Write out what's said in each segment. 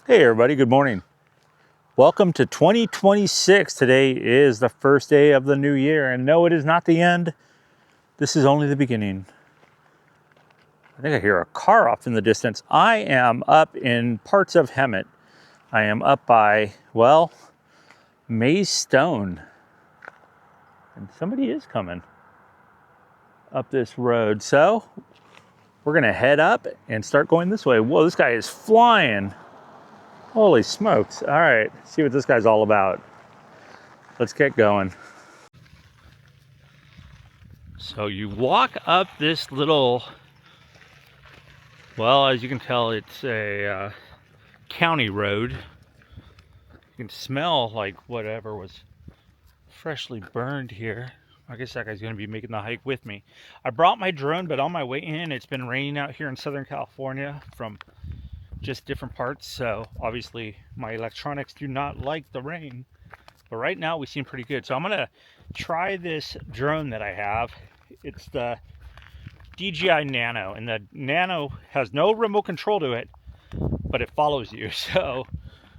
Hey everybody, good morning. Welcome to 2026. Today is the first day of the new year, and no, it is not the end. This is only the beginning. I think I hear a car off in the distance. I am up in parts of HEMET. I am up by, well, Maze Stone. And somebody is coming up this road. So we're gonna head up and start going this way. Whoa, this guy is flying. Holy smokes. All right, see what this guy's all about. Let's get going. So you walk up this little, well, as you can tell, it's a county road. You can smell like whatever was freshly burned here. I guess that guy's gonna be making the hike with me. I brought my drone, but on my way in, it's been raining out here in Southern California from just different parts. So obviously my electronics do not like the rain, but right now we seem pretty good. So I'm gonna try this drone that I have. It's the DJI Nano, and the Nano has no remote control to it, but it follows you. So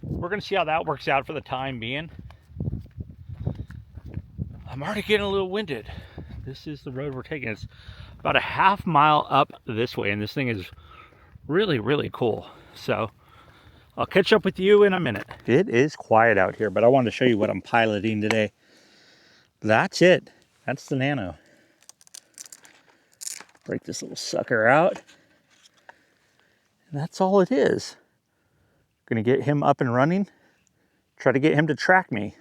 we're gonna see how that works out for the time being. I'm already getting a little winded. This is the road we're taking. It's about a half mile up this way, and this thing is really, really cool. So I'll catch up with you in a minute. It is quiet out here, but I wanted to show you what I'm piloting today. That's it. That's the Nano. Break this little sucker out. And that's all it is. Gonna get him up and running. Try to get him to track me.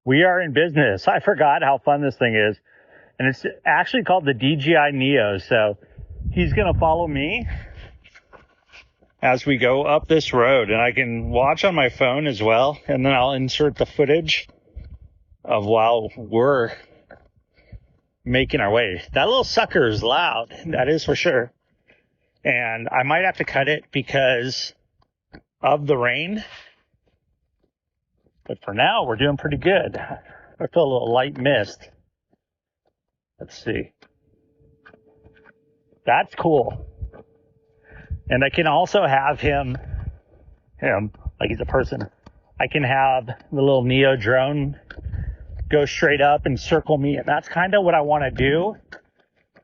We are in business. I forgot how fun this thing is. And it's actually called the DJI Neo. So he's gonna follow me as we go up this road, and I can watch on my phone as well, and then I'll insert the footage of while we're making our way. That little sucker is loud, that is for sure, and I might have to cut it because of the rain, but for now we're doing pretty good. I feel a little light mist. Let's see. That's cool. And I can also have him, like he's a person. I can have the little Neo drone go straight up and circle me. And that's kind of what I want to do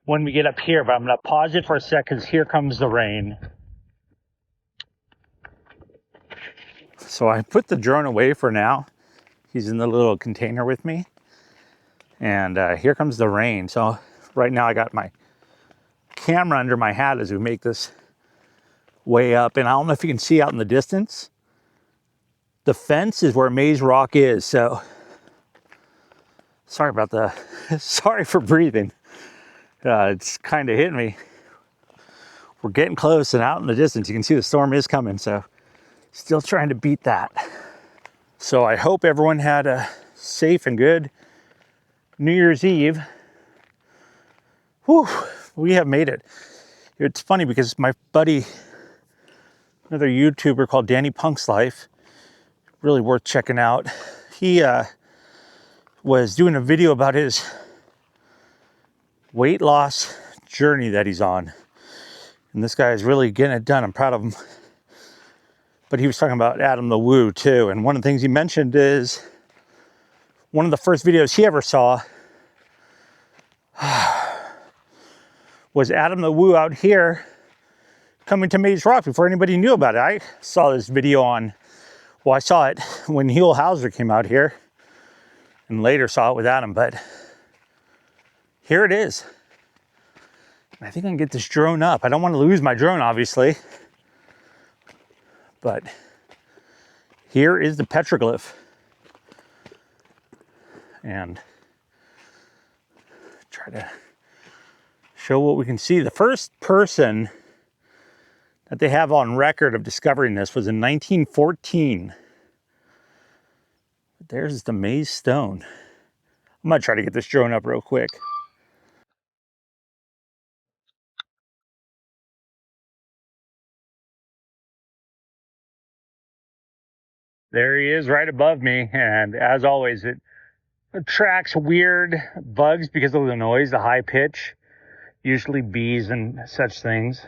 when we get up here. But I'm going to pause it for a sec because here comes the rain. So I put the drone away for now. He's in the little container with me. And here comes the rain. So right now I got my camera under my hat as we make this way up, and I don't know if you can see out in the distance, the fence is where Maze Rock is. So sorry about the sorry for breathing. It's kind of hitting me. We're getting close, and out in the distance you can see the storm is coming, so still trying to beat that. So I hope everyone had a safe and good New Year's Eve. Whew, we have made it. It's funny because my buddy, another YouTuber called Danny Punk's Life, really worth checking out. He was doing a video about his weight loss journey that he's on. And this guy is really getting it done. I'm proud of him. But he was talking about Adam the Woo too. And one of the things he mentioned is one of the first videos he ever saw was Adam the Woo out here coming to Maze Rock before anybody knew about it. I saw this video on, well, I saw it when Huell Hauser came out here and later saw it with Adam, but here it is. I think I can get this drone up. I don't want to lose my drone, obviously, but here is the Petroglyph. And try to show what we can see. The first person that they have on record of discovering this was in 1914. There's the Maze Stone. I'm gonna try to get this drone up real quick. There he is right above me, and as always, it attracts weird bugs because of the noise, the high pitch, usually bees and such things.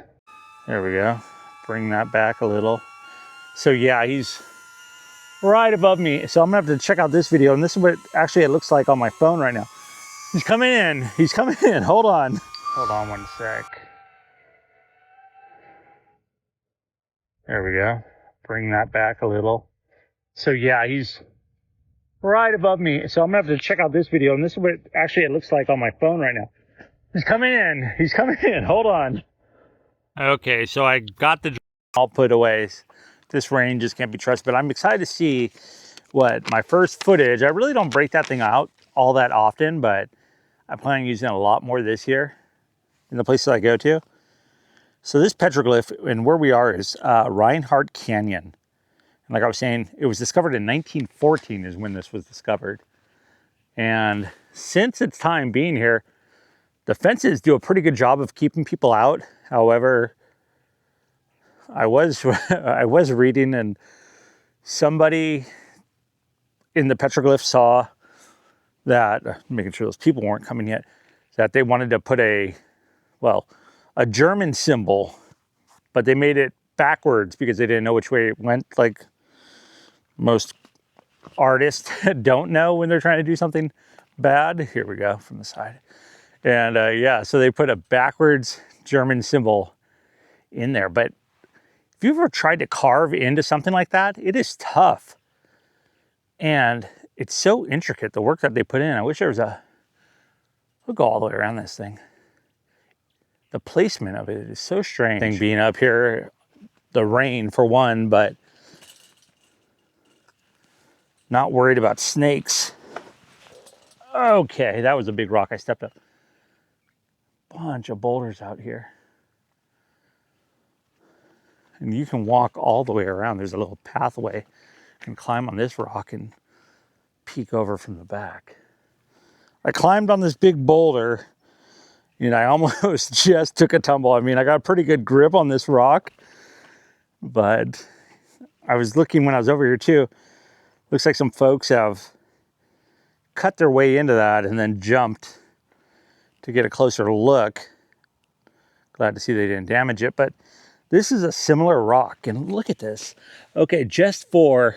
There we go. Bring that back a little. So yeah, he's right above me. So I'm gonna have to check out this video, and this is what actually it looks like on my phone right now. He's coming in. He's coming in. Hold on. Hold on one sec. There we go. Bring that back a little. So yeah, he's right above me. So I'm gonna have to check out this video, and this is what actually it looks like on my phone right now. He's coming in. He's coming in. Hold on. Okay, so I got the all put away. This rain just can't be trusted, but I'm excited to see what my first footage. I really don't break that thing out all that often, but I plan on using it a lot more this year in the places I go to. So this petroglyph and where we are is Reinhardt Canyon. And like I was saying, it was discovered in 1914 is when this was discovered. And since its time being here, the fences do a pretty good job of keeping people out. However, I was reading, and somebody in the petroglyph saw that, making sure those people weren't coming yet, that they wanted to put a German symbol, but they made it backwards because they didn't know which way it went. Like most artists don't know when they're trying to do something bad. Here we go from the side. And yeah, so they put a backwards German symbol in there. But if you've ever tried to carve into something like that, it is tough. And it's so intricate, the work that they put in. I wish there was we'll go all the way around this thing. The placement of it is so strange. Thing being up here, the rain for one, but not worried about snakes. Okay, that was a big rock I stepped up. Bunch of boulders out here. And you can walk all the way around. There's a little pathway. You can climb on this rock and peek over from the back. I climbed on this big boulder, and I almost just took a tumble. I mean, I got a pretty good grip on this rock, but I was looking when I was over here too. Looks like some folks have cut their way into that and then jumped to get a closer look. Glad to see they didn't damage it, but this is a similar rock, and look at this. Okay, just for,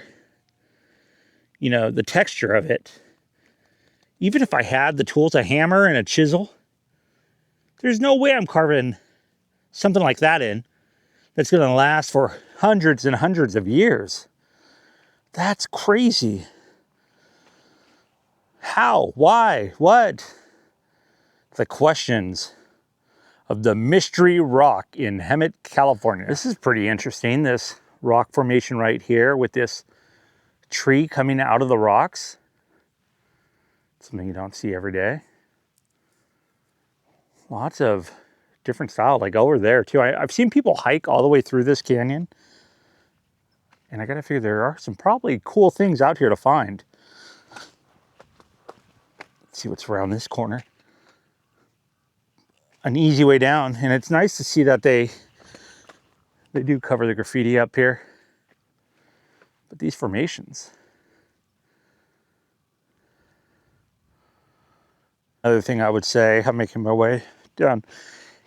you know, the texture of it, even if I had the tools, a hammer and a chisel, there's no way I'm carving something like that in that's gonna last for hundreds and hundreds of years. That's crazy. How? Why? What? The questions of the mystery rock in HEMET, California. This is pretty interesting, this rock formation right here with this tree coming out of the rocks. Something you don't see every day. Lots of different style, like over there too. I've seen people hike all the way through this canyon, and I gotta figure there are some probably cool things out here to find. Let's see what's around this corner. An easy way down, and it's nice to see that they do cover the graffiti up here. But these formations. Another thing I would say, I'm making my way down,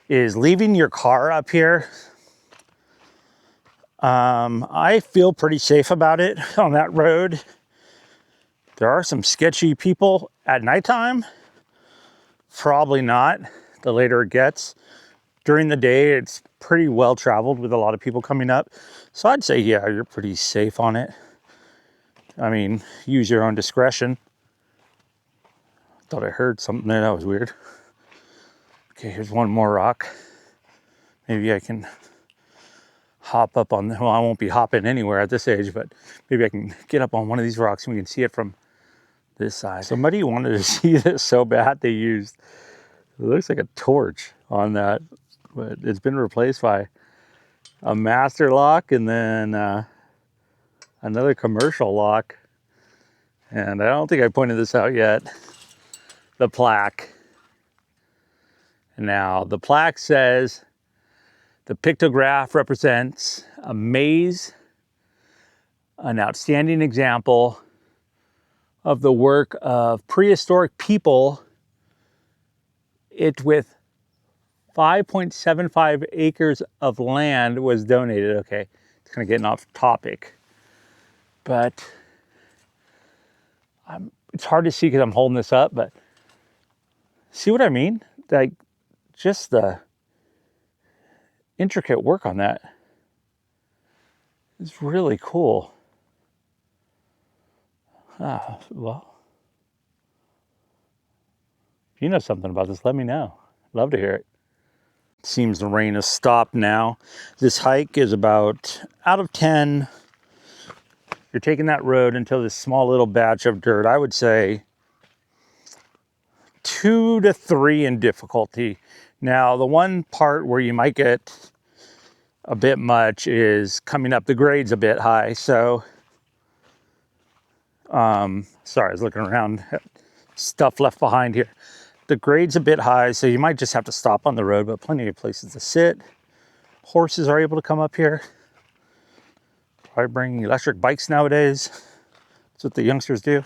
is leaving your car up here. I feel pretty safe about it on that road. There are some sketchy people at nighttime. Probably not, the later it gets. During the day, it's pretty well traveled with a lot of people coming up. So I'd say, yeah, you're pretty safe on it. I mean, use your own discretion. Thought I heard something there, that was weird. Okay, here's one more rock. Maybe I can hop up on, well, I won't be hopping anywhere at this age, but maybe I can get up on one of these rocks and we can see it from this side. Somebody wanted to see this so bad they used, it looks like a torch on that, but it's been replaced by a master lock and then another commercial lock. And I don't think I pointed this out yet. The plaque. Now, the plaque says the pictograph represents a maze, an outstanding example of the work of prehistoric people, it with 5.75 acres of land was donated. Okay, it's kind of getting off topic, but it's hard to see because I'm holding this up, but see what I mean? Like, just the intricate work on that is really cool. Well, if you know something about this, let me know. Love to hear it. Seems the rain has stopped now. This hike is about, out of 10, you're taking that road until this small little batch of dirt. I would say 2 to 3 in difficulty. Now, the one part where you might get a bit much is coming up. The grade's a bit high, so sorry, I was looking around. Stuff left behind here. The grade's a bit high, so you might just have to stop on the road, but plenty of places to sit. Horses are able to come up here. Probably bring electric bikes nowadays. That's what the youngsters do.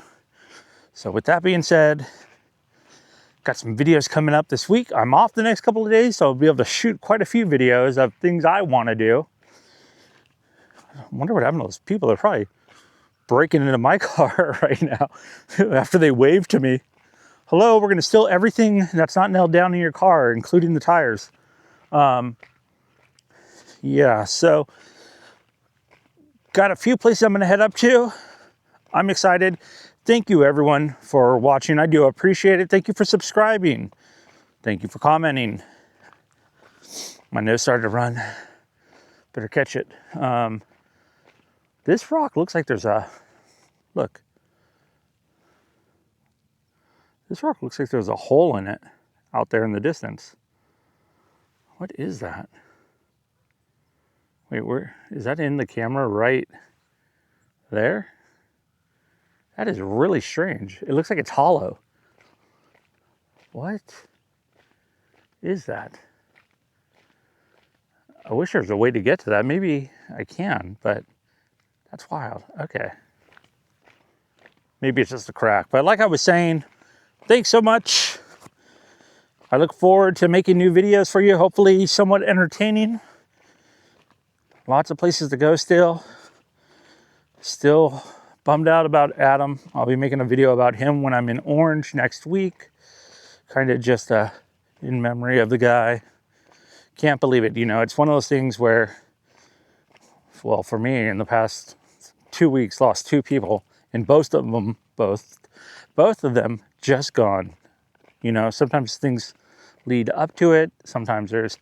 So with that being said, got some videos coming up this week. I'm off the next couple of days, so I'll be able to shoot quite a few videos of things I want to do. I wonder what happened to those people. They're probably breaking into my car right now after they waved to me. Hello, we're going to steal everything that's not nailed down in your car, including the tires. Yeah, so got a few places I'm going to head up to. I'm excited. Thank you, everyone, for watching. I do appreciate it. Thank you for subscribing. Thank you for commenting. My nose started to run. Better catch it. This rock looks like there's a... Look. This rock looks like there's a hole in it out there in the distance. What is that? Wait, where is that in the camera right there? That is really strange. It looks like it's hollow. What is that? I wish there was a way to get to that. Maybe I can, but that's wild. Okay. Maybe it's just a crack. But like I was saying, thanks so much. I look forward to making new videos for you, hopefully somewhat entertaining. Lots of places to go still. Still bummed out about Adam. I'll be making a video about him when I'm in Orange next week. Kind of just in memory of the guy. Can't believe it. You know, it's one of those things where, well, for me, in the past 2 weeks, lost 2 people, and both of them just gone. You know, sometimes things lead up to it. Sometimes there's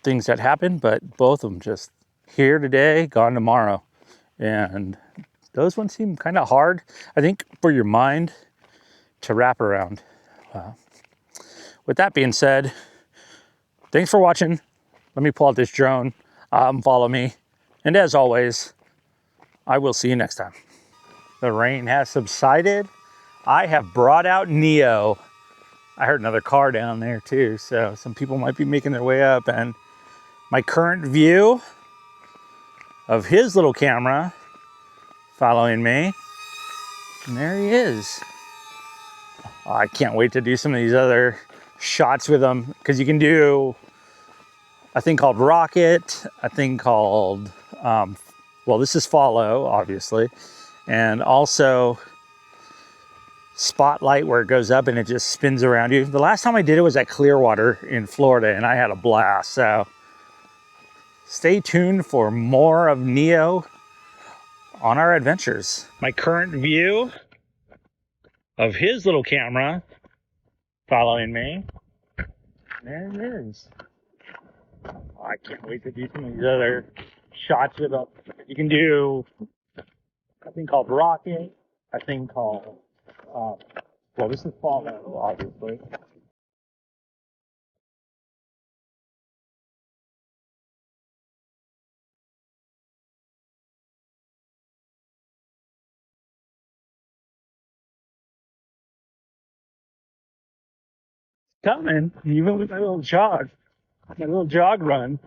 things that happen, but both of them just here today, gone tomorrow. And those ones seem kind of hard, I think, for your mind to wrap around. With that being said, thanks for watching. Let me pull out this drone. Follow me. And as always, I will see you next time. The rain has subsided. I have brought out Neo. I heard another car down there too, so some people might be making their way up. And my current view of his little camera following me. And there he is. Oh, I can't wait to do some of these other shots with him, because you can do a thing called rocket, a thing called, well, this is follow, obviously, and also spotlight, where it goes up and it just spins around you. The last time I did it was at Clearwater in Florida, and I had a blast. So stay tuned for more of Neo on our adventures. My current view of his little camera following me. There it is. Oh, I can't wait to do some of these other shots with them. You can do a thing called rocket, a thing called, well, this is follow, obviously. Coming, even with my little jog run.